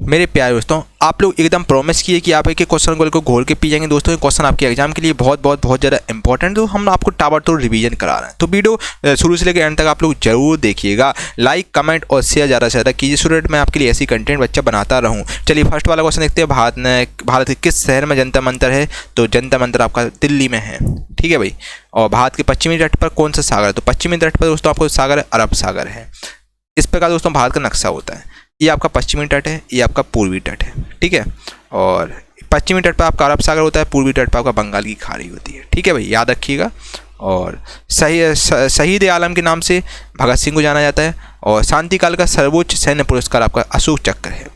मेरे प्यारे दोस्तों, आप लोग एकदम प्रॉमिस किए कि आप एक एक क्वेश्चन को घोल के पी जाएंगे। दोस्तों ये क्वेश्चन आपके एग्जाम के लिए बहुत ज़्यादा इंपॉर्टेंट, तो हम आपको ताबड़तोड़ रिवीजन करा रहे हैं। तो वीडियो शुरू से लेकर एंड तक आप लोग जरूर देखिएगा। लाइक, कमेंट और शेयर ज़्यादा से ज़्यादा कीजिए, स्टूडेंट मैं आपके लिए ऐसी कंटेंट बच्चा बनाता रहूँ। चलिए फर्स्ट वाला क्वेश्चन देखते हैं। भारत के किस शहर में जंतर मंतर है? तो जंतर मंतर आपका दिल्ली में है, ठीक है भाई। और भारत के पश्चिमी तट पर कौन सा सागर है? तो पश्चिमी तट पर दोस्तों आपको सागर अरब सागर है। इस प्रकार दोस्तों भारत का नक्शा होता है। ये आपका पश्चिमी तट है, ये आपका पूर्वी तट है, ठीक है। और पश्चिमी तट पर आपका अरब सागर होता है, पूर्वी तट पर आपका बंगाल की खाड़ी होती है, ठीक है भाई, याद रखिएगा। और शहीद आलम के नाम से भगत सिंह को जाना जाता है। और शांति काल का सर्वोच्च सैन्य पुरस्कार आपका अशोक चक्र है।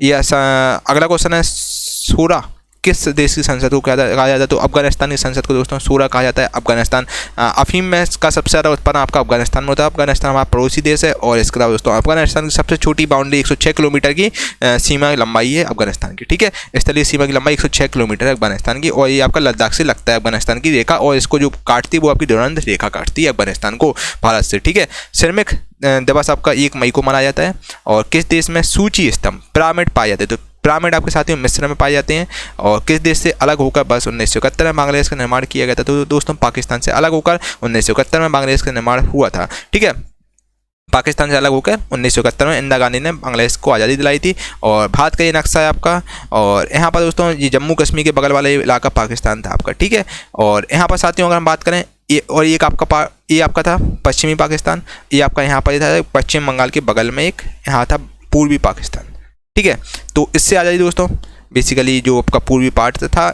यह अगला क्वेश्चन है, सूरा किस देश की संसद को कहा जाता है? तो अफगानिस्तान की संसद को दोस्तों सूरा कहा जाता है। अफगानिस्तान अफीम में का सबसे ज़्यादा उत्पादन आपका अफगानिस्तान में होता है। अफगानिस्तान हमारा पड़ोसी देश है। और इसके अलावा दोस्तों अफगानिस्तान की सबसे छोटी बाउंड्री 106 किलोमीटर की सीमा लंबाई है अफगानिस्तान की, ठीक है। स्थलीय सीमा की लंबाई 106 किलोमीटर है अफगानिस्तान की। और ये आपका लद्दाख से लगता है अफगानिस्तान की रेखा, और इसको जो काटती है वो आपकी दुरंत रेखा काटती है अफगानिस्तान को भारत से, ठीक है। श्रमिक दिवस आपका 1 मई को मनाया जाता है। और किस देश में सूची स्तंभ पिरामिड पाए जाते हैं? तो पिरामिड आपके साथियों मिस्र में पाए जाते हैं। और किस देश से अलग होकर बस 1971 में बांग्लादेश का निर्माण किया गया था? तो दोस्तों पाकिस्तान से अलग होकर 1971 में बांग्लादेश का निर्माण हुआ था, ठीक है। पाकिस्तान से अलग होकर 1971 में इंदिरा गांधी ने बांग्लादेश को आज़ादी दिलाई थी। और भारत का ये नक्शा है आपका। और यहाँ पर दोस्तों ये जम्मू कश्मीर के बगल वाला इलाका पाकिस्तान था आपका, ठीक है। और यहाँ पर साथियों अगर हम बात करें, ये आपका था पश्चिमी पाकिस्तान। ये आपका यहाँ पर था पश्चिम बंगाल के बगल में एक यहाँ था पूर्वी पाकिस्तान, ठीक है। तो इससे आज़ादी दोस्तों बेसिकली जो आपका पूर्वी पार्ट था,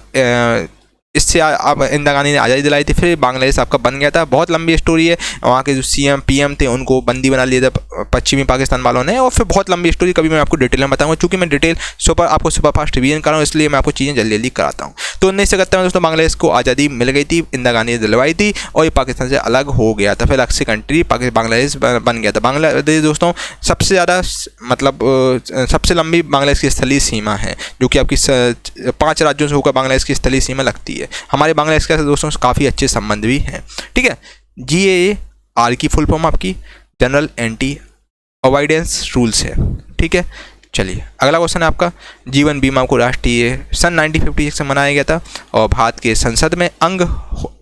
इससे आप इंदिरा गांधी ने आज़ादी दिलाई थी। फिर बांग्लादेश आपका बन गया था। बहुत लंबी स्टोरी है। वहाँ के जो CM PM थे उनको बंदी बना लिया था पश्चिमी पाकिस्तान वालों ने। और फिर बहुत लंबी स्टोरी, कभी मैं आपको डिटेल में बताऊंगा। चूँकि मैं डिटेल आपको सुपर फास्ट रिवीजन कर रहा हूँ, इसलिए मैं आपको चीज़ें जल्दी कराता हूँ। तो 1971 में दोस्तों बांग्लादेश को आज़ादी मिल गई थी, इंदिरा गांधी ने दिलवाई थी। और ये पाकिस्तान से अलग हो गया था। फिर अलग से कंट्री बांग्लादेश बन गया था। बांग्लादेश दोस्तों सबसे ज़्यादा सबसे लंबी बांग्लादेश की स्थलीय सीमा है, जो कि आपकी 5 राज्यों से होकर बांग्लादेश की स्थलीय सीमा लगती है। हमारे बांग्लादेश के दोस्तों काफ़ी अच्छे संबंध भी हैं, ठीक है। GAAR की फुल फॉर्म आपकी जनरल एंटी अवॉइडेंस रूल्स है, ठीक है। चलिए अगला क्वेश्चन है आपका, जीवन बीमा को राष्ट्रीय सन 1956 से मनाया गया था। और भारत के संसद में अंग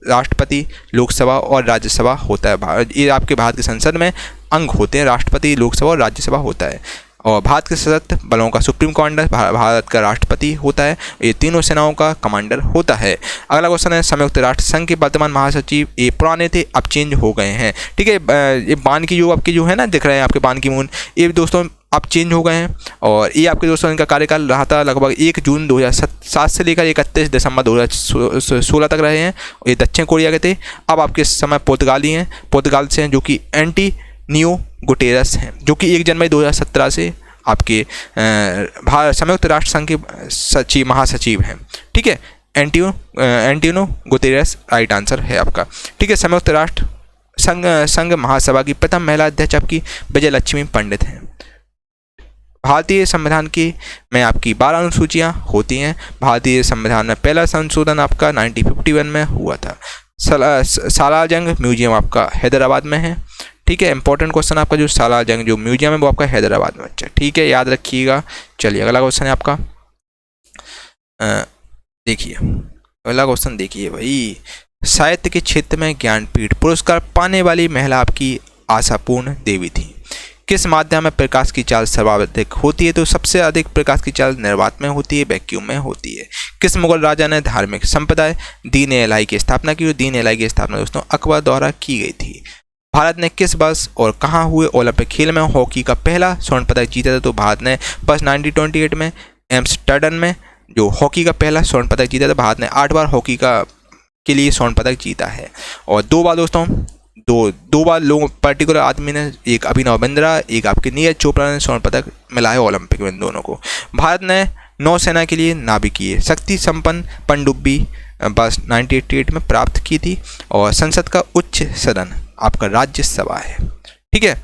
राष्ट्रपति, लोकसभा और राज्यसभा होता है। ये आपके भारत के संसद में अंग होते हैं, राष्ट्रपति, लोकसभा और राज्यसभा होता है। और भारत के सशस्त्र बलों का सुप्रीम कमांडर भारत का राष्ट्रपति होता है। ये तीनों सेनाओं का कमांडर होता है। अगला क्वेश्चन है, संयुक्त राष्ट्र संघ के वर्तमान महासचिव, ये पुराने थे अब चेंज हो गए हैं, ठीक है। ये बान की जो है ना, दिख रहे हैं आपके बान की मून, ये दोस्तों अब चेंज हो गए हैं। और ये आपके दोस्तों इनका कार्यकाल रहा था लगभग 1 जून 2007 से लेकर 31 दिसंबर 2016 तक रहे हैं। ये दक्षिण कोरिया के थे। अब आपके समय पुर्तगाली हैं, पुर्तगाल से हैं, जो कि एंटोनियो गुटेरस हैं, जो कि 1 जनवरी 2017 से आपके संयुक्त राष्ट्र संघ के महासचिव हैं, ठीक है। एंटोनियो गुटेरस राइट आंसर है आपका, ठीक है। संयुक्त राष्ट्र संघ महासभा की प्रथम महिला अध्यक्ष आपकी विजय लक्ष्मी पंडित हैं। भारतीय संविधान की में आपकी 12 अनुसूचियाँ होती हैं। भारतीय संविधान में पहला संशोधन आपका 1951 में हुआ था। सालारजंग म्यूजियम आपका हैदराबाद में है, ठीक है। इंपॉर्टेंट क्वेश्चन आपका, जो सालारजंग जो म्यूजियम है वो आपका हैदराबाद में, अच्छा ठीक है, याद रखिएगा। चलिए अगला क्वेश्चन है आपका, देखिए अगला क्वेश्चन देखिए भाई, साहित्य के क्षेत्र में ज्ञानपीठ पुरस्कार पाने वाली महिला आपकी आशापूर्ण देवी थी। किस माध्यम में प्रकाश की चाल सर्वाधिक होती है? तो सबसे अधिक प्रकाश की चाल निर्वात में होती है, वैक्यूम में होती है। किस मुगल राजा ने धार्मिक संप्रदाय दीन-ए-इलाही की स्थापना की? दीन-ए-इलाही की स्थापना दोस्तों अकबर द्वारा की गई थी। भारत ने किस वर्ष और कहाँ हुए ओलंपिक खेल में हॉकी का पहला स्वर्ण पदक जीता था? तो भारत ने वर्ष 1928 में एम्स्टर्डम में जो हॉकी का पहला स्वर्ण पदक जीता था। भारत ने 8 बार हॉकी के लिए स्वर्ण पदक जीता है। और 2 बार दोस्तों दो बार लोग पर्टिकुलर आदमी ने, एक अभिनव बिंद्रा, एक आपके नीरज चोपड़ा ने स्वर्ण पदक मिला है ओलंपिक में, इन दोनों को। भारत ने नौसेना के लिए नाभिकीय शक्ति संपन्न पनडुब्बी बस 1988 में प्राप्त की थी। और संसद का उच्च सदन आपका राज्यसभा है, ठीक है।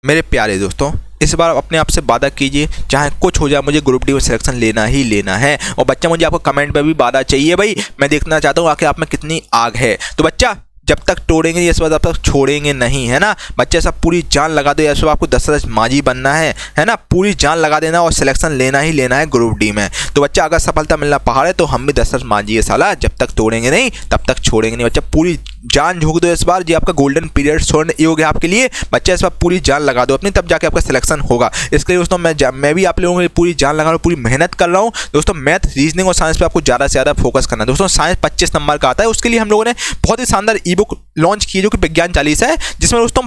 मेरे प्यारे दोस्तों, इस बार अपने आप से वादा कीजिए, चाहे कुछ हो जाए मुझे ग्रुप डी में सिलेक्शन लेना ही लेना है। और बच्चा मुझे आपको कमेंट पे भी वादा चाहिए भाई, मैं देखना चाहता हूँ आखिर आप में कितनी आग है। तो बच्चा जब तक तोड़ेंगे ये सब तब तक छोड़ेंगे नहीं, है ना बच्चे। सब पूरी जान लगा दो, सब आपको 10 माजी बनना है ना, पूरी जान लगा देना और सिलेक्शन लेना ही लेना है ग्रुप डी में। तो बच्चा अगर सफलता मिलना पहाड़ है तो हम भी 10 माजी है साला, जब तक तोड़ेंगे नहीं तब तक छोड़ेंगे नहीं। बच्चा पूरी जान झोंक दो इस बार, ये आपका गोल्डन पीरियड स्वर्ण योग है आपके लिए। बच्चा इस बार पूरी जान लगा दो अपनी, तब जाके आपका सिलेक्शन होगा। इसके लिए दोस्तों मैं भी आप लोगों की पूरी जान लगा रहा हूँ, पूरी मेहनत कर रहा हूँ दोस्तों। मैथ, रीजनिंग और साइंस पे आपको ज़्यादा से ज़्यादा फोकस करना है दोस्तों। साइंस 25 नंबर का आता है, उसके लिए हम लोगों ने बहुत ही शानदार ई बुक लॉन्च की है जो कि विज्ञान चालीसा है, जिसमें दोस्तों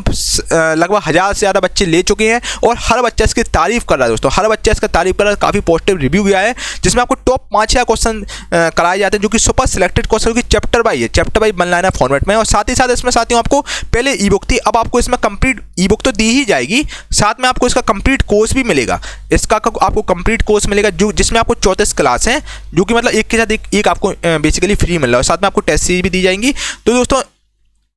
लगभग 1000 से ज़्यादा बच्चे ले चुके हैं और हर बच्चा इसकी तारीफ कर रहा है दोस्तों। हर बच्चा इसका तारीफ कर रहा है, काफ़ी पॉजिटिव रिव्यू भी आया है, जिसमें आपको टॉप 5 क्वेश्चन कराए जाते हैं जो कि सुपर सिलेक्टेड क्वेश्चन की चैप्टर वाइज है, चैप्टर वाइज बनलाना फॉर्मेट में। और साथ ही साथ इसमें साथियों आपको पहले ई बुक थी, अब आपको इसमें कंप्लीट ई बुक तो दी ही जाएगी, साथ में आपको इसका कंप्लीट कोर्स भी मिलेगा। इसका आपको कंप्लीट कोर्स मिलेगा जो जिसमें आपको 34 क्लास हैं, जो कि मतलब एक के साथ एक आपको बेसिकली फ्री मिल रहा है, और साथ में आपको टेस्ट सीरीज भी दी जाएंगी। तो दोस्तों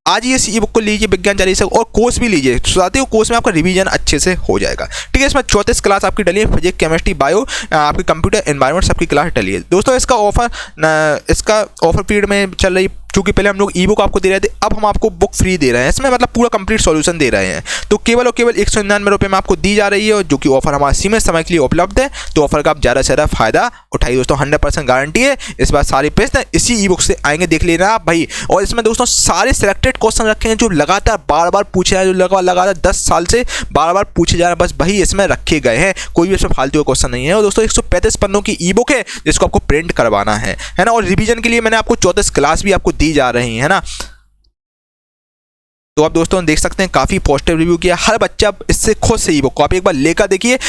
आज ही इस ई बुक को लीजिए विज्ञान चालीसा, और कोर्स भी लीजिए, साथियों कोर्स में आपका रिवीजन अच्छे से हो जाएगा। ठीक है, इसमें 34 क्लास आपकी डली है, फिजिक्स, केमिस्ट्री, बायो, आपकी कंप्यूटर, एनवायरनमेंट सबकी क्लास डली है दोस्तों। इसका ऑफर पीरियड में चल रही, चूँकि पहले हम लोग ई बुक आपको दे रहे थे, अब हम आपको बुक फ्री दे रहे हैं, इसमें मतलब पूरा कंप्लीट सॉल्यूशन दे रहे हैं। तो केवल और केवल 199 रुपये में आपको दी जा रही है, जो कि ऑफर हमारा सीमित समय के लिए उपलब्ध है। तो ऑफर का आप ज़्यादा से ज़्यादा फायदा उठाइए दोस्तों, 100% गारंटी है। इस बार सारे प्रश्न इसी ई बुक से आएंगे, देख लेना आप भाई। और इसमें दोस्तों सारे सिलेक्टेड क्वेश्चन रखे हैं जो लगातार बार बार पूछे हैं, जो लगातार 10 साल से बार बार पूछे जा रहे हैं, बस वही इसमें रखे गए हैं, कोई भी इसमें फालतू का क्वेश्चन नहीं है। और दोस्तों 135 पन्नों की ई बुक है जिसको आपको प्रिंट करवाना है ना। और रिवीजन के लिए मैंने आपको 34 क्लास भी आपको दी जा रही है ना। तो आप दोस्तों देख सकते हैं काफ़ी पॉजिटिव रिव्यू किया, हर बच्चा इससे खुश है। ई बुक को आप एक बार लेकर देखिए,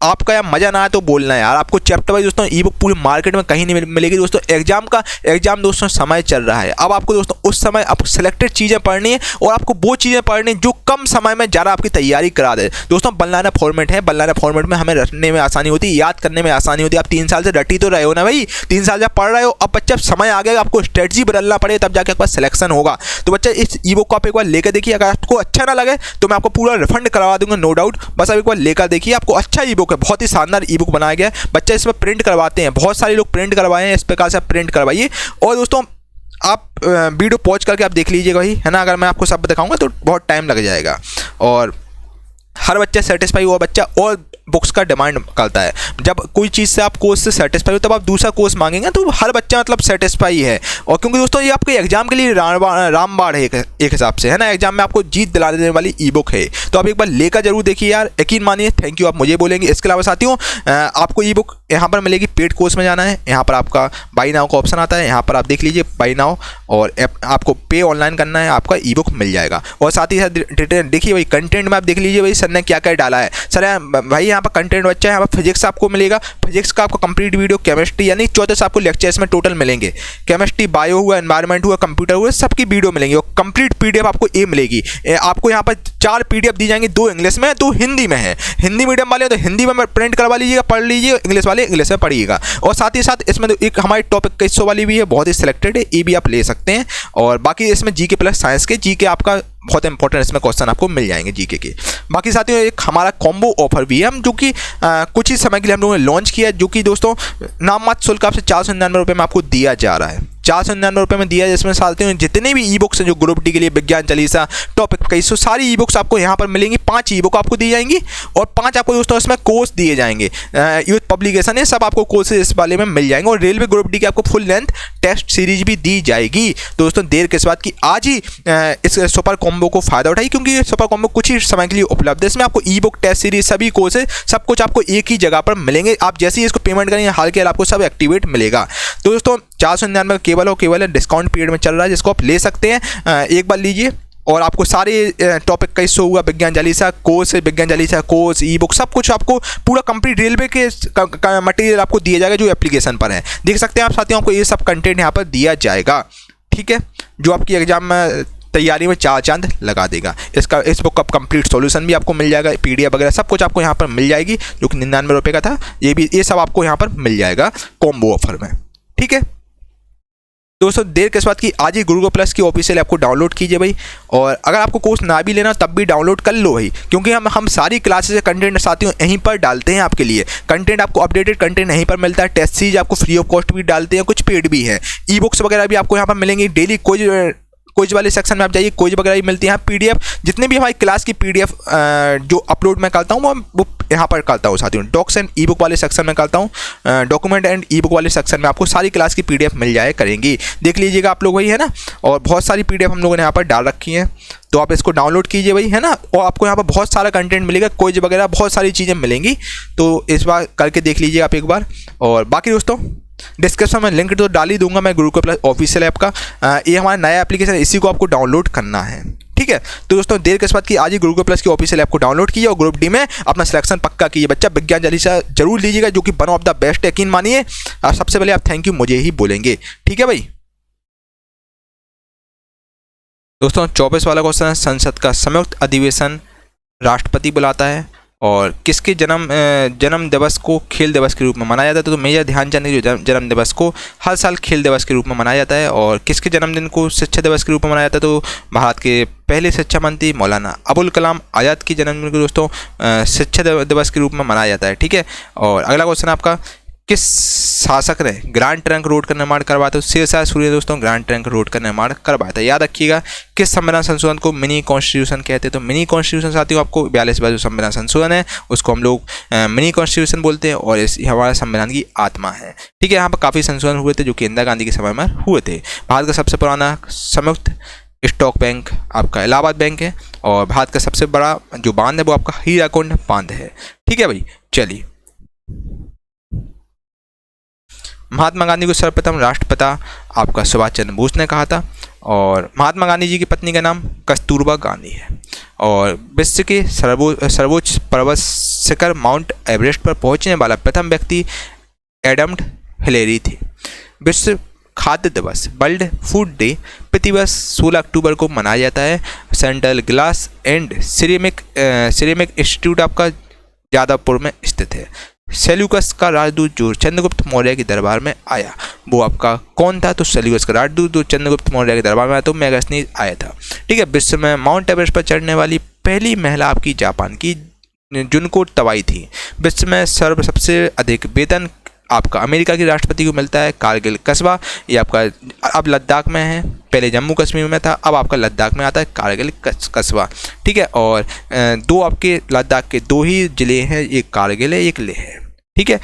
आपका यार मजा ना आए तो बोलना है यार। आपको चैप्टर वाइज दोस्तों ई बुक पूरी मार्केट में कहीं नहीं मिलेगी दोस्तों। एग्जाम दोस्तों समय चल रहा है, अब आपको दोस्तों उस समय आपको सिलेक्टेड चीज़ें पढ़नी है, और आपको वो चीज़ें पढ़नी है जो कम समय में ज़्यादा आपकी तैयारी करा दे दोस्तों। बनलाना फॉर्मेट है, बनलाना फॉर्मेट में हमें रटने में आसानी होती है, याद करने में आसानी होती है। आप 3 साल से रटी तो रहे हो ना भाई, 3 साल जब पढ़ रहे हो, अब बच्चा समय आ गया, आपको स्ट्रेटजी बदलना पड़े, तब जाके आपका सिलेक्शन होगा। तो बच्चा इस ई बुक को आप एक बार लेकर देखिए, अगर आपको अच्छा ना लगे तो मैं आपको पूरा रिफंड करवा दूंगा, नो डाउट। बस आप एक बार लेकर देखिए, आपको अच्छा ई बुक है, बहुत ही शानदार ई बुक बनाया गया है। बच्चा इसमें प्रिंट करवाते हैं, बहुत सारे लोग प्रिंट करवाए हैं, इस प्रकार से आप प्रिंट करवाइए। और दोस्तों आप वीडियो पॉज करके आप देख लीजिएगा भाई, है ना। अगर मैं आपको सब दिखाऊंगा तो बहुत टाइम लग जाएगा, और हर बच्चा सेटिस्फाई हुआ बच्चा और बुक्स का डिमांड करता है। जब कोई चीज़ से आप कोर्स से सेटिस्फाई हो तब आप दूसरा कोर्स मांगेंगे, तो हर बच्चा मतलब सेटिस्फाई है। और क्योंकि दोस्तों ये आपके एग्जाम के लिए रामबाण है एक हिसाब से, है ना। एग्जाम में आपको जीत दिला देने वाली ई बुक है, तो आप एक बार लेकर जरूर देखिए यार, यकीन मानिए। थैंक यू आप मुझे बोलेंगे। इसके अलावा साथियों आपको ई बुक यहाँ पर मिलेगी, पेड कोर्स में जाना है, यहाँ पर आपका बाई नाउ का ऑप्शन आता है, यहाँ पर आप देख लीजिए बाई नाउ, और आपको पे ऑनलाइन करना है, आपका ई बुक मिल जाएगा। और साथ ही साथ देखिए भाई कंटेंट में आप देख लीजिए भाई सर ने क्या क्या डाला है। सर भाई यहाँ पर कंटेंट बच्चा है, यहाँ पर फिजिक्स आपको मिलेगा, फिजिक्स का आपको कंप्लीट वीडियो, केमिस्ट्री यानी 34 आपको लेक्चर्स में टोटल मिलेंगे। केमिस्ट्री, बायो हुआ, एनवायरनमेंट हुआ, कंप्यूटर हुआ, सबकी वीडियो मिलेंगी, और कंप्लीट पीडीएफ आपको ये मिलेगी। आपको यहाँ पर 4 पीडीएफ दी जाएंगी, 2 इंग्लिश में, 2 हिंदी में है। हिंदी मीडियम वाले तो हिंदी में प्रिंट करवा लीजिएगा, पढ़ लीजिए, इंग्लिश वाले इंग्लिश में पढ़िएगा। और साथ ही साथ इसमें एक हमारी टॉपिक का हिस्सों वाली भी है, बहुत ही सिलेक्टेड है, ये भी आप ले सकते हैं। और बाकी इसमें जीके प्लस साइंस के, जीके आपका बहुत इंपॉर्टेंट इसमें क्वेश्चन आपको मिल जाएंगे जीके के। बाकी साथियों एक हमारा कॉम्बो ऑफर भी है, हम जो कि कुछ ही समय के लिए हम लोगों ने लॉन्च किया है, जो कि दोस्तों नाममात्र शुल्क आपसे 499 रुपये में आपको दिया जा रहा है। 499 रुपये में दिया है, जिसमें साथियों जितने भी ई बुक्स हैं जो ग्रुप डी के लिए, विज्ञान चालीसा, टॉपिक 21, सारी ई बुक्स आपको यहाँ पर मिलेंगी। 5 ई बुक आपको दी जाएंगी, और 5 आपको दोस्तों इसमें कोर्स दिए जाएंगे। यूथ पब्लिकेशन है, सब आपको कोर्सेज इस वाले में मिल जाएंगे। और रेलवे ग्रुप डी की आपको फुल लेंथ टेस्ट सीरीज भी दी जाएगी। तो दोस्तों देर किस बात की, आज ही इस सुपर कॉम्बो को फायदा उठाइए, क्योंकि ये सुपर कॉम्बो कुछ ही समय के लिए उपलब्ध है। इसमें आपको ई बुक, टेस्ट सीरीज, सभी कोर्सेज, सब कुछ आपको एक ही जगह पर मिलेंगे। आप जैसे ही इसको पेमेंट करेंगे हाल के हाल आपको सब एक्टिवेट मिलेगा। तो दोस्तों 499 केवल और केवल डिस्काउंट पीरियड में चल रहा है, जिसको आप ले सकते हैं, एक बार लीजिए। और आपको सारे टॉपिक का हिस्सा हुआ, विज्ञान चालीसा कोर्स, विज्ञान चालीसा कोर्स, ई बुक, सब कुछ आपको पूरा कंप्लीट रेलवे के मटेरियल आपको दिया जाएगा जो एप्लीकेशन पर है। देख सकते हैं आप साथियों, आपको ये सब कंटेंट यहाँ पर दिया जाएगा, ठीक है, जो आपकी एग्जाम में तैयारी में 4 चांद लगा देगा। इस बुक का कंप्लीट सॉल्यूशन भी आपको मिल जाएगा, पीडीएफ वगैरह सब कुछ आपको यहाँ पर मिल जाएगी, जो कि 99 रुपये का था। ये सब आपको यहाँ पर मिल जाएगा कॉम्बो ऑफर में, ठीक है। दोस्तों देर किस बात की, आज ही गुरुकुल प्लस की ऑफिशियल ऐप को डाउनलोड कीजिए भाई। और अगर आपको कोर्स ना भी लेना तब भी डाउनलोड कर लो भाई, क्योंकि हम सारी क्लासेस से कंटेंट साथियों यहीं पर डालते हैं आपके लिए। कंटेंट आपको अपडेटेड कंटेंट यहीं पर मिलता है, टेस्ट सीरीज आपको फ्री ऑफ कॉस्ट भी डालते हैं, कुछ पेड भी है, ई बुक्स वगैरह भी आपको यहाँ पर मिलेंगी। डेली कोई क्विज वाले सेक्शन में आप जाइए, क्विज वगैरह भी मिलती है, पीडीएफ जितने भी हमारी क्लास की पीडीएफ जो अपलोड मैं करता हूँ वो यहाँ पर करता हूँ साथियों। डॉक्स एंड ई बुक वाले सेक्शन में करता हूँ, डॉक्यूमेंट एंड ई बुक वाले सेक्शन में आपको सारी क्लास की पीडीएफ मिल जाए करेंगी, देख लीजिएगा आप लोग वही है ना। और बहुत सारी पीडीएफ हम लोगों ने यहाँ पर डाल रखी हैं, तो आप इसको डाउनलोड कीजिए वही है ना। और आपको यहाँ पर बहुत सारा कंटेंट मिलेगा, क्विज वगैरह बहुत सारी चीज़ें मिलेंगी, तो इस बार करके देख लीजिए आप एक बार। और बाकी दोस्तों डिस्क्रिप्शन में लिंक तो डाल ही दूंगा मैं गुरुकुल प्लस ऑफिशियल ऐप का। ये हमारा नया एप्लीकेशन है, इसी को आपको डाउनलोड करना है, ठीक है। तो दोस्तों देर किस बात की, आज ही गुरुकुल प्लस की ऑफिशियल ऐप को डाउनलोड कीजिए और ग्रुप डी में अपना सिलेक्शन पक्का कीजिए बच्चा। विज्ञान चालीसा जरूर लीजिएगा जो कि वन ऑफ द बेस्ट, यकीन मानिए। सबसे पहले आप थैंक यू मुझे ही बोलेंगे, ठीक है भाई। दोस्तों 24 वाला क्वेश्चन है, संसद का संयुक्त अधिवेशन राष्ट्रपति बुलाता है और किसके जन्म दिवस को खेल दिवस के रूप में मनाया जाता है। तो मेजर ध्यानचंद के जो जन्म दिवस को हर साल खेल दिवस के रूप में मनाया जाता है। और किसके जन्मदिन को शिक्षा दिवस के रूप में मनाया जाता है, तो भारत के पहले शिक्षा मंत्री मौलाना अबुल कलाम आज़ाद की जन्मदिन को दोस्तों शिक्षा दिवस के रूप में मनाया जाता है, ठीक है। और अगला क्वेश्चन आपका, किस शासक ने ग्रैंड ट्रंक रोड का निर्माण करवाया था। शेरशाह सूरी दोस्तों ग्रैंड ट्रंक रोड का निर्माण करवाया था। याद रखिएगा किस संविधान संशोधन को मिनी कॉन्स्टिट्यूशन कहते हैं। तो मिनी कॉन्स्टिट्यूशन साथियों आपको 42वां जो संविधान संशोधन है उसको हम लोग मिनी कॉन्स्टिट्यूशन बोलते हैं और इस हमारे संविधान की आत्मा है, ठीक है। यहाँ पर काफ़ी संशोधन हुए थे जो कि इंदिरा गांधी के समय में हुए थे। भारत का सबसे पुराना संयुक्त स्टॉक बैंक आपका इलाहाबाद बैंक है और भारत का सबसे बड़ा जो बांध है वो आपका हीराकुंड बांध है, ठीक है भाई। चलिए, महात्मा गांधी को सर्वप्रथम राष्ट्रपिता आपका सुभाष चंद्र बोस ने कहा था और महात्मा गांधी जी की पत्नी का नाम कस्तूरबा गांधी है। और विश्व के सर्वोच्च पर्वत शिखर माउंट एवरेस्ट पर पहुंचने वाला प्रथम व्यक्ति एडम्ड हिलेरी थे। विश्व खाद्य दिवस वर्ल्ड फूड डे प्रतिवर्ष 16 अक्टूबर को मनाया जाता है। Central glass and ceramic institute आपका जादवपुर में स्थित है। सेल्यूकस का राजदूत जो चंद्रगुप्त मौर्य के दरबार में आया वो आपका कौन था, तो सेल्यूकस का राजदूत जो चंद्रगुप्त मौर्य के दरबार में आया तो मेगास्थनीज आया था, ठीक है। विश्व में माउंट एवरेस्ट पर चढ़ने वाली पहली महिला आपकी जापान की जुनको तवाई थी। विश्व में सबसे अधिक वेतन आपका अमेरिका के राष्ट्रपति को मिलता है। कारगिल कस्बा ये आपका अब लद्दाख में है, पहले जम्मू कश्मीर में था, अब आपका लद्दाख में आता है कारगिल कस्बा, ठीक है। और दो आपके लद्दाख के दो ही जिले हैं, एक कारगिल है एक लेह है, ठीक है।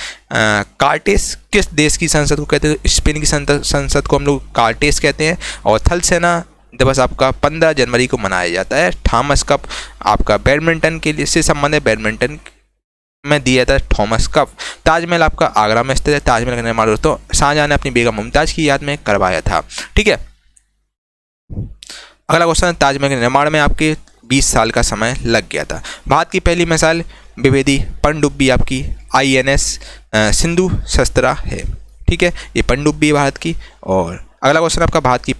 कार्टेस किस देश की संसद को कहते हैं, स्पेन की संसद को हम लोग कार्टेस कहते हैं। और थल सेना दिवस आपका 15 जनवरी को मनाया जाता है। थॉमस कप आपका बैडमिंटन के लिए से संबंधित बैडमिंटन में दिया था थॉमस कप। ताजमहल आपका आगरा में स्थित है। ताजमहल का निर्माण दोस्तों शाहजहां ने अपनी बेगम मुमताज की याद में करवाया था, ठीक है। अगला क्वेश्चन है, ताजमहल के निर्माण में आपके 20 साल का समय लग गया था। भारत की पहली मिसाइल विभेदी पनडुब्बी आपकी INS सिंधु शस्त्रा है, ठीक है। ये पनडुब्बी है भारत की। और अगला क्वेश्चन आपका, भारत की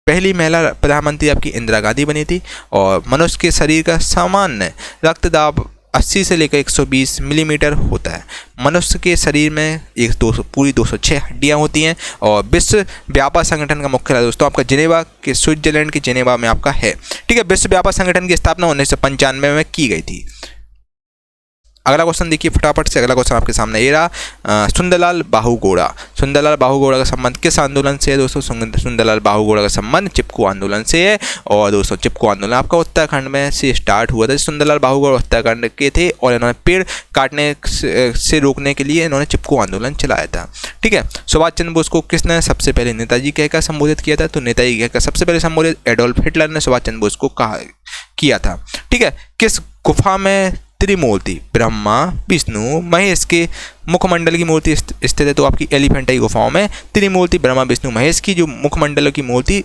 पहली महिला प्रधानमंत्री आपकी इंदिरा गांधी बनी थी। और मनुष्य के शरीर का सामान्य रक्तदाब 80 से लेकर 120 मिलीमीटर होता है। मनुष्य के शरीर में पूरी 206 हड्डियां होती हैं। और विश्व व्यापार संगठन का मुख्यालय दोस्तों आपका जिनेवा के स्विट्जरलैंड के जिनेवा में आपका है, ठीक है। विश्व व्यापार संगठन की स्थापना 1995 में की गई थी। अगला क्वेश्चन देखिए फटाफट से। अगला क्वेश्चन आपके सामने ये रहा, सुंदरलाल बाहुगोड़ा। सुंदरलाल बाहुगोड़ा का संबंध किस आंदोलन से है दोस्तों, सुंदरलाल बाहुगोड़ा का संबंध चिपको आंदोलन से है। और दोस्तों चिपको आंदोलन आपका उत्तराखंड में से स्टार्ट हुआ था। सुंदरलाल बाहुगोड़ा उत्तराखंड के थे और इन्होंने पेड़ काटने से रोकने के लिए इन्होंने चिपको आंदोलन चलाया था, ठीक है। सुभाष चंद्र बोस को किसने सबसे पहले नेताजी कहकर संबोधित किया था, तो नेताजी कहकर सबसे पहले संबोधित एडोल्फ हिटलर ने सुभाष चंद्र बोस को किया था, ठीक है। किस गुफा में त्रिमूर्ति ब्रह्मा विष्णु महेश के मुखमंडल की मूर्ति स्थित है, तो आपकी एलिफेंटाई गुफाओं में त्रिमूर्ति ब्रह्मा विष्णु महेश की जो मुखमंडल की मूर्ति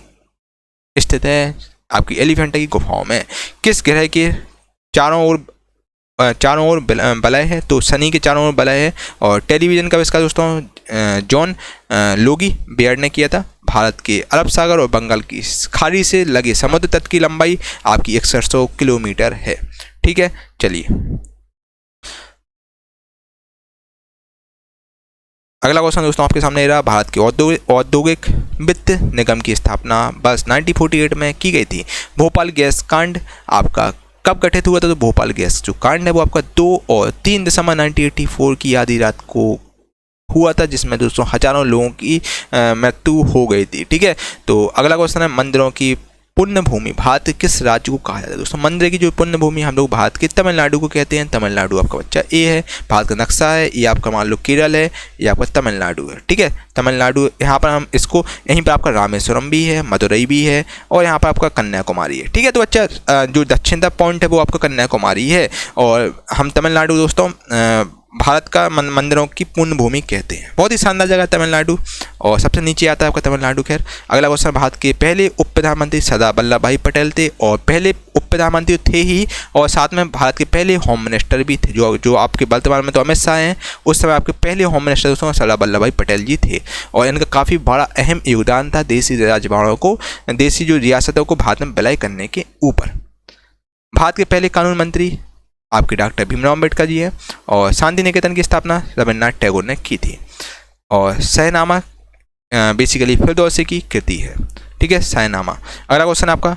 स्थित है आपकी एलिफेंटाई गुफाओं में। किस ग्रह के चारों ओर वलय है, तो शनि के चारों ओर वलय है। और टेलीविजन का आविष्कार दोस्तों जॉन लोगी बेयर्ड ने किया था। भारत के अरब सागर और बंगाल की खाड़ी से लगे समुद्र तट की लंबाई आपकी 6100 किलोमीटर है, ठीक है। चलिए अगला क्वेश्चन दोस्तों आपके सामने रहा, भारत के औद्योगिक वित्त निगम की स्थापना बस 1948 में की गई थी। भोपाल गैस कांड आपका कब गठित हुआ था, तो भोपाल गैस जो कांड है वो आपका 2 और 3 दिसंबर 1984 की आधी रात को हुआ था, जिसमें दोस्तों हजारों लोगों की मृत्यु हो गई थी, ठीक है। तो अगला क्वेश्चन है, मंदिरों की पुण्य भूमि भारत के किस राज्य को कहा जाता है दोस्तों? मंदिर की जो पुण्य भूमि हम लोग भारत के तमिलनाडु को कहते हैं। तमिलनाडु आपका बच्चा ए है। भारत का नक्शा है, ये आपका मान लो केरल है, ये आपका तमिलनाडु है। ठीक है, तमिलनाडु, यहाँ पर हम इसको, यहीं पर आपका रामेश्वरम भी है, मदुरई भी है, और यहाँ पर आपका कन्याकुमारी है। ठीक है, तो बच्चा जो दक्षिण तक पॉइंट है वो आपका कन्याकुमारी है, और हम तमिलनाडु दोस्तों भारत का मंदिरों की पुण्य भूमि कहते हैं। बहुत ही शानदार जगह है तमिलनाडु, और सबसे नीचे आता है आपका तमिलनाडु। खैर, अगला क्वेश्चन, भारत के पहले उप प्रधानमंत्री सरदार वल्लभ भाई पटेल थे, और पहले उप प्रधानमंत्री थे ही, और साथ में भारत के पहले होम मिनिस्टर भी थे। जो आपके वर्तमान में तो अमित शाह हैं, उस समय आपके पहले होम मिनिस्टर दोस्तों सरदार वल्लभ भाई पटेल जी थे, और इनका काफ़ी बड़ा अहम योगदान था देसी राजवाड़ों को, देसी जो रियासतों को भारत में विलय करने के ऊपर। भारत के पहले कानून मंत्री आपके डॉक्टर भीमराव अम्बेडकर जी है, और शांति निकेतन की स्थापना रविन्द्रनाथ टैगोर ने की थी, और शाहनामा बेसिकली फिरदौसी की कृति है। ठीक है, शाहनामा। अगला क्वेश्चन आपका,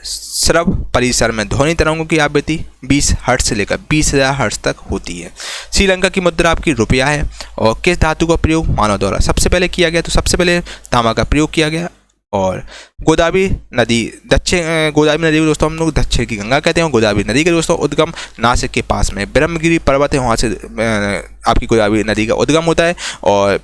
श्रव परिसर में ध्वनि तरंगों की आवृत्ति 20 हर्ट्ज से लेकर 20,000 हर्ट्ज तक होती है। श्रीलंका की मुद्रा आपकी रुपया है, और किस धातु का प्रयोग मानव द्वारा सबसे पहले किया गया? तो सबसे पहले तांबा का प्रयोग किया गया। और गोदावरी नदी, गोदावरी नदी को दोस्तों हम लोग दक्षिण की गंगा कहते हैं। गोदावरी नदी के दोस्तों उद्गम नासिक के पास में ब्रह्मगिरी पर्वत है, वहाँ से आपकी गोदावरी नदी का उद्गम होता है, और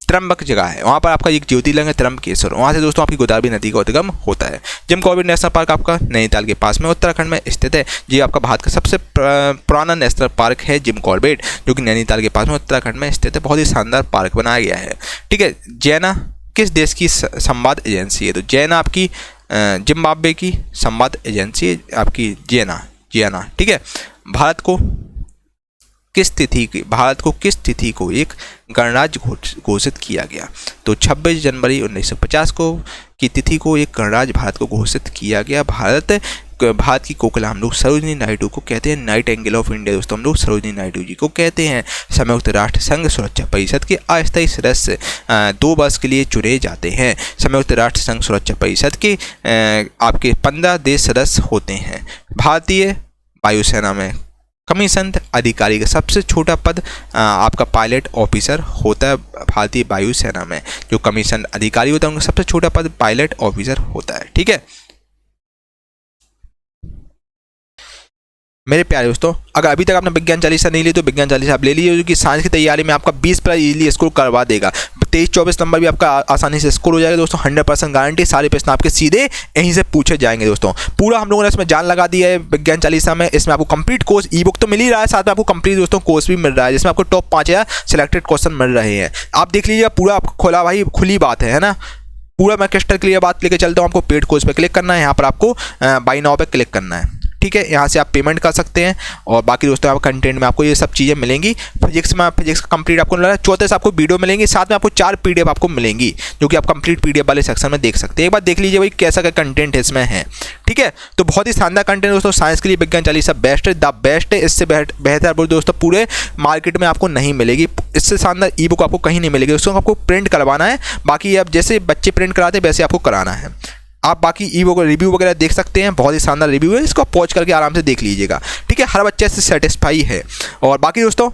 त्र्यंबक जगह है, वहाँ पर आपका एक ज्योतिर्लिंग है त्र्यंबकेश्वर, वहाँ से दोस्तों आपकी गोदावरी नदी का उद्गम होता है। जिम कॉर्बेट नेशनल पार्क आपका नैनीताल के पास में उत्तराखंड में स्थित है। ये आपका भारत का सबसे पुराना नेशनल पार्क है जिम कॉर्बेट, जो कि नैनीताल के पास में उत्तराखंड में स्थित है। बहुत ही शानदार पार्क बनाया गया है। ठीक है, जैना किस देश की संवाद एजेंसी है? तो जैना आपकी जिम्बाब्वे की संवाद एजेंसी है आपकी जैना। ठीक है, भारत को किस तिथि को एक गणराज्य घोषित किया गया? तो 26 जनवरी 1950 को की तिथि को एक गणराज्य भारत को घोषित किया गया। भारत की कोकिला हम लोग सरोजिनी नायडू को कहते हैं। नाइट एंगल ऑफ इंडिया दोस्तों हम लोग सरोजिनी नायडू जी को कहते हैं। संयुक्त राष्ट्र संघ सुरक्षा परिषद के अस्थायी सदस्य 2 वर्ष के लिए चुने जाते हैं। संयुक्त राष्ट्र संघ सुरक्षा परिषद के आपके 15 देश सदस्य होते हैं। भारतीय वायुसेना में कमीशन अधिकारी का सबसे छोटा पद आपका पायलट ऑफिसर होता है। भारतीय वायुसेना में जो कमीशन अधिकारी होता है उनका सबसे छोटा पद पायलट ऑफिसर होता है। ठीक है मेरे प्यारे दोस्तों, अगर अभी तक आपने विज्ञान चालीसा नहीं ली तो विज्ञान चालीसा आप ले लीजिए, जो कि साइंस की तैयारी में आपका 20 प्लस इजीली स्कोर करवा देगा। 23-24 नंबर भी आपका आसानी से स्कोर हो जाएगा दोस्तों। 100% गारंटी, सारे प्रश्न आपके सीधे यहीं से पूछे जाएंगे दोस्तों। पूरा हम लोगों ने इसमें जान लगा दिया है विज्ञान चालीसा में। इसमें आपको कंप्लीट कोर्स ई बुक तो मिल ही रहा है, साथ में आपको कंप्लीट दोस्तों कोर्स भी मिल रहा है, जिसमें आपको टॉप 5000 सिलेक्टेड क्वेश्चन मिल रहे हैं। आप देख लीजिएगा, पूरा आपको खोला भाई, खुली बात है ना। पूरा मैं क्रिस्टल क्लियर बात लेके चलता हूँ। आपको पेड कोर्स पे क्लिक करना है, यहाँ पर आपको बाय नाउ पे क्लिक करना है। ठीक है, यहाँ से आप पेमेंट कर सकते हैं, और बाकी दोस्तों आप कंटेंट में आपको ये सब चीज़ें मिलेंगी। फिजिक्स का कंप्लीट आपको मिल रहा है। चौथे से आपको वीडियो मिलेंगी, साथ में आपको 4 PDF आपको मिलेंगी, जो कि आप कंप्लीट PDF वाले सेक्शन में देख सकते हैं। एक बार देख लीजिए भाई कैसा का कंटेंट इसमें है। ठीक है, तो बहुत ही शानदार कंटेंट दोस्तों। साइंस के लिए विज्ञान चालीसा बेस्ट है, द बेस्ट है। इससे बेहतर दोस्तों पूरे मार्केट में आपको नहीं मिलेगी। इससे शानदार ई बुक आपको कहीं नहीं मिलेगी दोस्तों। आपको प्रिंट करवाना है, बाकी आप जैसे बच्चे प्रिंट कराते हैं वैसे आपको कराना है। आप बाकी ई बुक रिव्यू वगैरह देख सकते हैं, बहुत ही शानदार रिव्यू है, इसको पॉज करके आराम से देख लीजिएगा। ठीक है, हर बच्चे से सेटिस्फाई है। और बाकी दोस्तों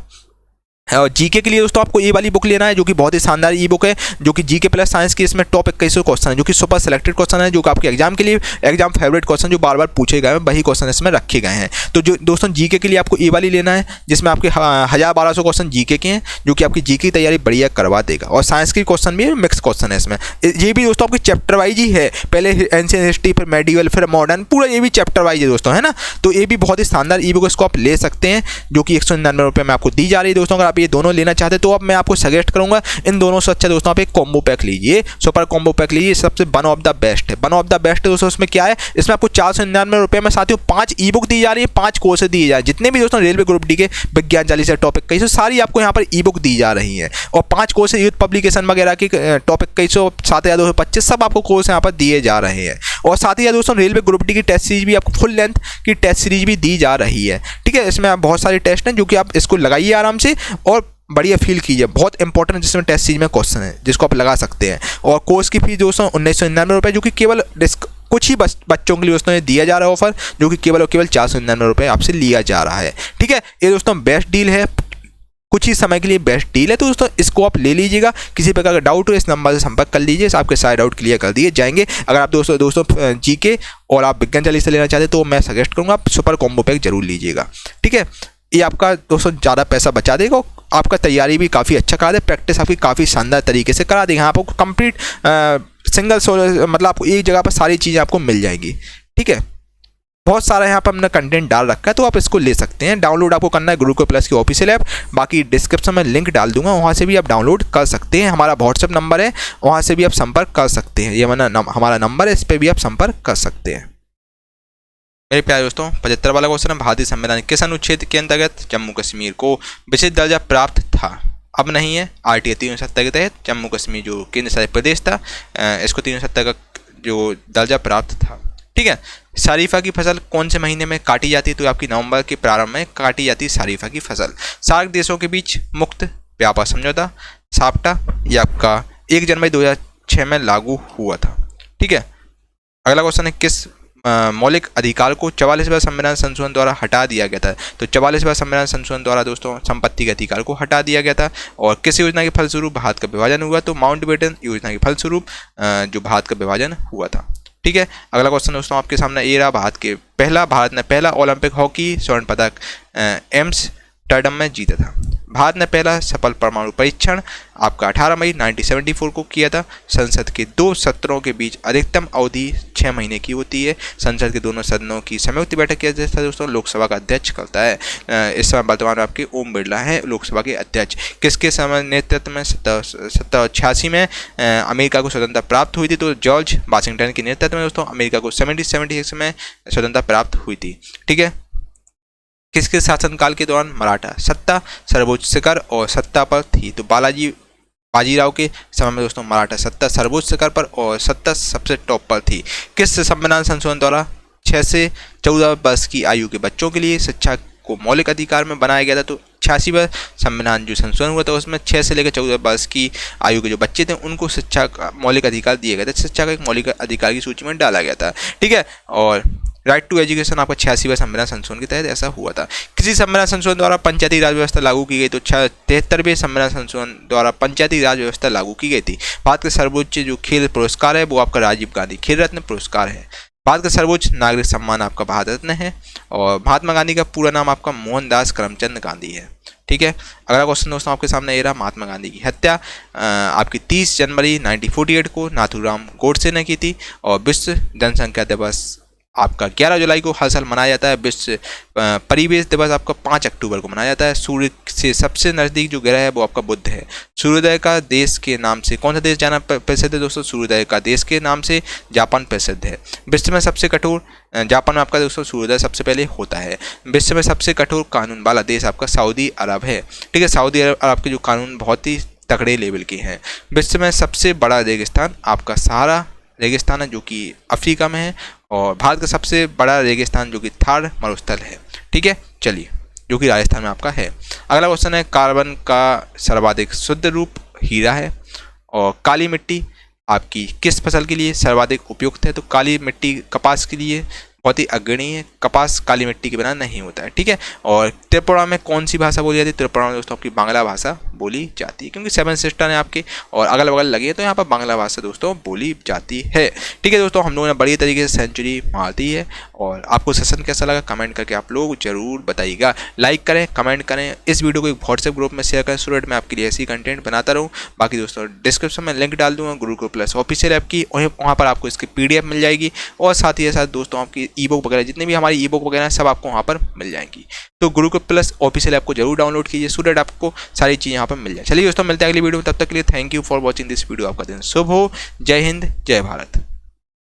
और जीके के लिए दोस्तों आपको ये वाली बुक लेना है, जो कि बहुत ही शानदार ई बुक है, जो कि जीके प्लस साइंस की इसमें टॉप 21 क्वेश्चन है, जो कि सुपर सिलेक्टेड क्वेश्चन है, जो कि आपके एग्जाम के लिए एग्जाम फेवरेट क्वेश्चन जो बार बार पूछे गए हैं, वही क्वेश्चन इसमें रखे गए हैं। तो जो दोस्तों जीके के लिए आपको ये वाली लेना है, जिसमें आपके 1000-1200 क्वेश्चन जीके के हैं, जो कि आपकी जीके की तैयारी बढ़िया करवा देगा। और साइंस के क्वेश्चन भी मिक्स क्वेश्चन है इसमें। ये भी दोस्तों आपकी चैप्टर वाइज ही है, पहले एंशिएंट हिस्ट्री, फिर मेडिवल, फिर मॉडर्न, पूरा ये भी चैप्टर वाइज है दोस्तों, है ना। तो ये भी बहुत ही शानदार ई बुक, इसको आप ले सकते हैं, जो कि 199 रुपये में आपको दी जा रही है दोस्तों। अगर आप ये दोनों लेना चाहते तो अब मैं आपको सजेस्ट करूंगा इन दोनों से अच्छा दोस्तों आप एक कॉम्बो पैक लीजिए, सुपर कॉम्बो पैक लीजिए, सबसे वन ऑफ द बेस्ट है। वन ऑफ द बेस्ट है दोस्तों। इसमें क्या है, इसमें आपको 499 रुपये में साथियों 5 ई बुक दी जा रही है, 5 कोर्स दिए जा रहे हैं। जितने भी दोस्तों रेलवे ग्रुप डी के विज्ञान चालीसा टॉपिक 21 सारी आपको यहाँ पर ई बुक दी जा रही है, और 5 कोर्स यूथ पब्लिकेशन वगैरह की टॉपिक 21 7225 सब आपको कोर्स यहाँ पर दिए जा रहे हैं। और साथ ही दोस्तों रेलवे ग्रुप डी की टेस्ट सीरीज भी आपको फुल लेंथ की टेस्ट सीरीज भी दी जा रही है। ठीक है, इसमें बहुत सारे टेस्ट हैं, जो कि आप इसको लगाइए आराम से और बढ़िया फील कीजिए। बहुत इंपॉर्टेंट जिसमें टेस्ट सीरीज में क्वेश्चन है, जिसको आप लगा सकते हैं। और कोर्स की फीस दोस्तों 1999 रुपये, जो कि केवल कुछ ही बच्चों के लिए दोस्तों ये दिया जा रहा है ऑफर, जो कि केवल और केवल 499 रुपये आपसे लिया जा रहा है। ठीक है, ये दोस्तों बेस्ट डील है। कुछ ही समय के लिए बेस्ट डील है, तो दोस्तों इसको आप ले लीजिएगा। किसी प्रकार का डाउट हो इस नंबर से संपर्क कर लीजिए, आपके सारे डाउट क्लियर कर दिए जाएंगे। अगर आप दोस्तों जीके और आप विज्ञान चालीसा लेना चाहते हैं तो मैं सजेस्ट करूँगा आप सुपर कॉम्बो पैक जरूर लीजिएगा। ठीक है, ये आपका दोस्तों ज़्यादा पैसा बचा देगा, आपका तैयारी भी काफ़ी अच्छा करा दे, प्रैक्टिस आपकी काफ़ी शानदार तरीके से करा देगा। आपको कंप्लीट सिंगल मतलब आपको एक जगह पर सारी चीज़ें आपको मिल जाएगी। ठीक है, बहुत सारा यहाँ पर हमने कंटेंट डाल रखा है, तो आप इसको ले सकते हैं। डाउनलोड आपको करना है गुरुकुल प्लस की ऑफिशियल ऐप, बाकी डिस्क्रिप्शन में लिंक डाल दूंगा, वहाँ से भी आप डाउनलोड कर सकते हैं। हमारा व्हाट्सएप नंबर है, वहाँ से भी आप संपर्क कर सकते हैं। ये हमारा नंबर है, इस पर भी आप संपर्क कर सकते हैं। मेरे प्यारे दोस्तों, 75 वाला क्वेश्चन है, भारतीय संविधान किस अनुच्छेद के अंतर्गत जम्मू कश्मीर को विशेष दर्जा प्राप्त था? अब नहीं है, आरटीआई 370 के तहत जम्मू कश्मीर जो केंद्र शासित प्रदेश था, इसको 370 का जो दर्जा प्राप्त था। ठीक है, शरीफा की फसल कौन से महीने में काटी जाती है? तो आपकी नवंबर के प्रारंभ में काटी जाती है शरीफा की फसल। सार्क देशों के बीच मुक्त व्यापार समझौता साप्टा ये आपका 1 जनवरी 2006 में लागू हुआ था। ठीक है, अगला क्वेश्चन है, किस मौलिक अधिकार को 44वें संविधान संशोधन द्वारा हटा दिया गया था? तो 44वें संविधान संशोधन द्वारा दोस्तों संपत्ति के अधिकार को हटा दिया गया था। और किस योजना के फलस्वरूप भारत का विभाजन हुआ? तो माउंटबेटन योजना के फलस्वरूप जो भारत का विभाजन हुआ था। ठीक है, अगला क्वेश्चन दोस्तों आपके सामने ये रहा, भारत ने पहला ओलंपिक हॉकी स्वर्ण पदक एम्स्टर्डम में जीता था। भारत ने पहला सफल परमाणु परीक्षण आपका 18 मई 1974 को किया था। संसद के 2 सत्रों के बीच अधिकतम अवधि 6 महीने की होती है। संसद के दोनों सदनों की संयुक्त बैठक की अध्यक्षता दोस्तों लोकसभा का अध्यक्ष करता है। इस समय वर्तमान में आपके ओम बिरला हैं लोकसभा के अध्यक्ष। किसके समय नेतृत्व में 1786 में अमेरिका को स्वतंत्रता प्राप्त हुई थी? तो जॉर्ज वाशिंगटन के नेतृत्व में दोस्तों अमेरिका को 1776 में स्वतंत्रता प्राप्त हुई थी। ठीक है, किसके शासनकाल के दौरान मराठा सत्ता सर्वोच्च शिखर और सत्ता पर थी? तो बाजीराव के समय में दोस्तों मराठा सत्ता सर्वोच्च शिखर पर और सत्ता सबसे टॉप पर थी। किस संविधान संशोधन द्वारा 6 से 14 वर्ष की आयु के बच्चों के लिए शिक्षा को मौलिक अधिकार में बनाया गया था? तो 86वां संविधान जो संशोधन हुआ था उसमें 6 से लेकर 14 वर्ष की आयु के जो बच्चे थे उनको शिक्षा का मौलिक अधिकार दिए गए थे, शिक्षा का एक मौलिक अधिकार की सूची में डाला गया था। ठीक है, और राइट टू एजुकेशन आपका 86वां संविधान संशोधन के तहत ऐसा हुआ था। किसी संविधान संशोधन द्वारा पंचायती राज व्यवस्था लागू की गई? तो 73वें संविधान संशोधन द्वारा पंचायती राज व्यवस्था लागू की गई थी। भारत का सर्वोच्च जो खेल पुरस्कार है वो आपका राजीव गांधी खेल रत्न पुरस्कार है। भारत का सर्वोच्च नागरिक सम्मान आपका भारत रत्न है। और महात्मा गांधी का पूरा नाम आपका मोहनदास करमचंद गांधी है। ठीक है, अगला क्वेश्चन दोस्तों आपके सामने ये रहा, महात्मा गांधी की हत्या आपकी 30 जनवरी 1948 को नाथूराम गोडसे ने की थी। और विश्व जनसंख्या दिवस आपका 11 जुलाई को हर साल मनाया जाता है। विश्व परिवेश दिवस आपका 5 अक्टूबर को मनाया जाता है। सूर्य से सबसे नज़दीक जो ग्रह है वो आपका बुध है। सूर्योदय का देश के नाम से कौन सा देश जाना प्रसिद्ध है दोस्तों? सूर्योदय का देश के नाम से जापान प्रसिद्ध है। विश्व में सबसे कठोर, जापान में आपका दोस्तों सूर्योदय सबसे पहले होता है। विश्व में सबसे कठोर कानून वाला देश आपका सऊदी अरब है। ठीक है, सऊदी अरब के जो कानून बहुत ही तगड़े लेवल के हैं। विश्व में सबसे बड़ा रेगिस्तान आपका सहारा रेगिस्तान है जो कि अफ्रीका में है। और भारत का सबसे बड़ा रेगिस्तान जो कि थार मरुस्थल है। ठीक है, चलिए, जो कि राजस्थान में आपका है। अगला क्वेश्चन है, कार्बन का सर्वाधिक शुद्ध रूप हीरा है। और काली मिट्टी आपकी किस फसल के लिए सर्वाधिक उपयुक्त है? तो काली मिट्टी कपास के लिए बहुत ही अग्रणी है। कपास काली मिट्टी के बिना नहीं होता है। ठीक है, और त्रिपुरा में कौन सी भाषा बोली जाती है? त्रिपुरा में दोस्तों आपकी बांग्ला भाषा बोली जाती है, क्योंकि 7 सिस्टर है आपके और अगल बगल लगे हैं, तो यहाँ पर बांग्ला भाषा दोस्तों बोली जाती है। ठीक है दोस्तों, हम लोगों ने बढ़िया तरीके से सेंचुरी मार दी है। और आपको सेशन कैसा लगा कमेंट करके आप लोग जरूर बताइएगा। लाइक करें, कमेंट करें, इस वीडियो को एक व्हाट्सएप ग्रुप में शेयर करें, सो दैट मैं आपके लिए ऐसी कंटेंट बनाता रहूँ। बाकी दोस्तों डिस्क्रिप्शन में लिंक डाल दूँगा गुरुकुल प्लस ऑफिशियल ऐप की, वहाँ पर आपको इसकी PDF मिल जाएगी। और साथ ही साथ दोस्तों आपकी ई-बुक वगैरह जितने भी हमारी ई-बुक वगैरह सब आपको वहाँ पर मिल जाएंगी। तो गुरुकुल प्लस ऑफिशियल ऐप को जरूर डाउनलोड कीजिए, सो दैट आपको सारी चीज़ें यहाँ पर मिल जाए। चलिए दोस्तों, मिलते हैं अगली वीडियो में, तब तक के लिए thank you for watching this video. आपका दिन शुभ हो। जय हिंद, जय भारत।